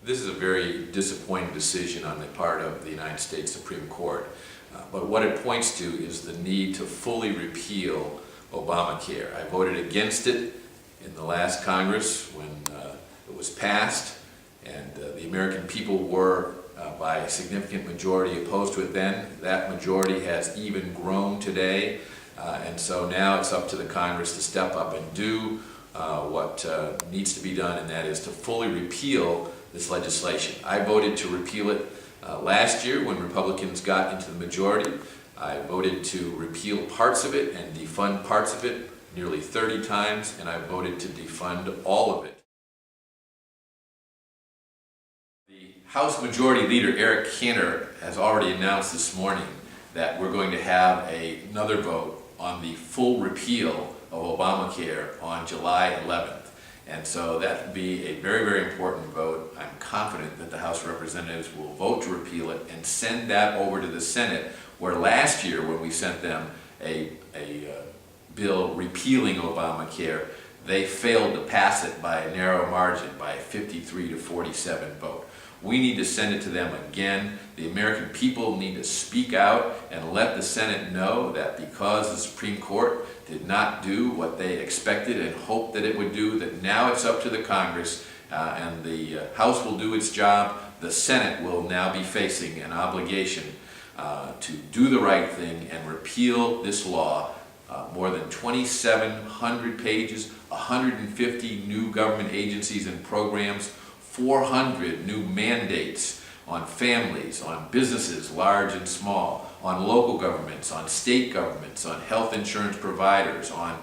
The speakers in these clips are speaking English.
This is a very disappointing decision on the part of the United States Supreme Court. But what it points to is the need to fully repeal Obamacare. I voted against it in the last Congress when it was passed, and the American people were by a significant majority opposed to it then. That majority has even grown today, and so now it's up to the Congress to step up and do what needs to be done, and that is to fully repeal this legislation. I voted to repeal it last year when Republicans got into the majority. I voted to repeal parts of it and defund parts of it nearly 30 times, and I voted to defund all of it. The House Majority Leader Eric Cantor has already announced this morning that we're going to have another vote on the full repeal of Obamacare on July 11th. And so that will be a very, very important vote. I'm confident that the House of Representatives will vote to repeal it and send that over to the Senate, where last year when we sent them a bill repealing Obamacare, they failed to pass it by a narrow margin, by a 53 to 47 vote. We need to send it to them again. The American people need to speak out and let the Senate know that because the Supreme Court did not do what they expected and hoped that it would do, that now it's up to the Congress and the House will do its job. The Senate will now be facing an obligation to do the right thing and repeal this law. More than 2,700 pages, 150 new government agencies and programs, 400 new mandates on families, on businesses, large and small, on local governments, on state governments, on health insurance providers, on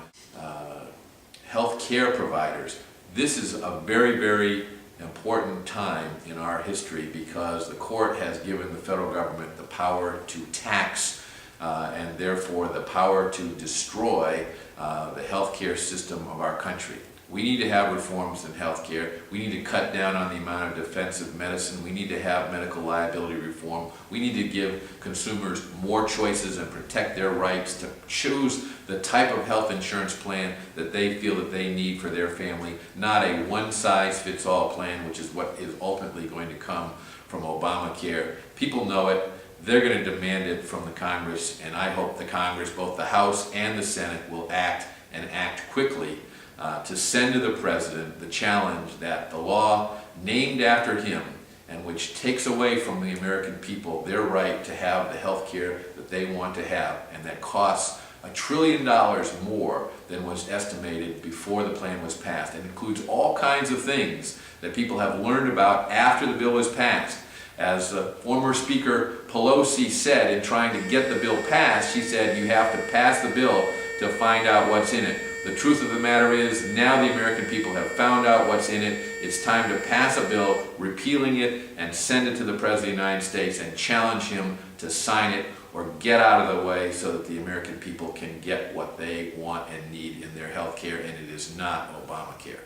health care providers. This is a very, very important time in our history because the court has given the federal government the power to tax and therefore the power to destroy the health care system of our country. We need to have reforms in health care. We need to cut down on the amount of defensive medicine. We need to have medical liability reform. We need to give consumers more choices and protect their rights to choose the type of health insurance plan that they feel that they need for their family, not a one-size-fits-all plan, which is what is ultimately going to come from Obamacare. People know it. They're going to demand it from the Congress, and I hope the Congress, both the House and the Senate, will act and act quickly to send to the President the challenge that the law named after him and which takes away from the American people their right to have the health care that they want to have and that costs $1 trillion more than was estimated before the plan was passed. It includes all kinds of things that people have learned about after the bill was passed. As former Speaker Pelosi said in trying to get the bill passed, she said you have to pass the bill to find out what's in it. The truth of the matter is, now the American people have found out what's in it. It's time to pass a bill repealing it and send it to the President of the United States and challenge him to sign it or get out of the way so that the American people can get what they want and need in their health care, and it is not Obamacare.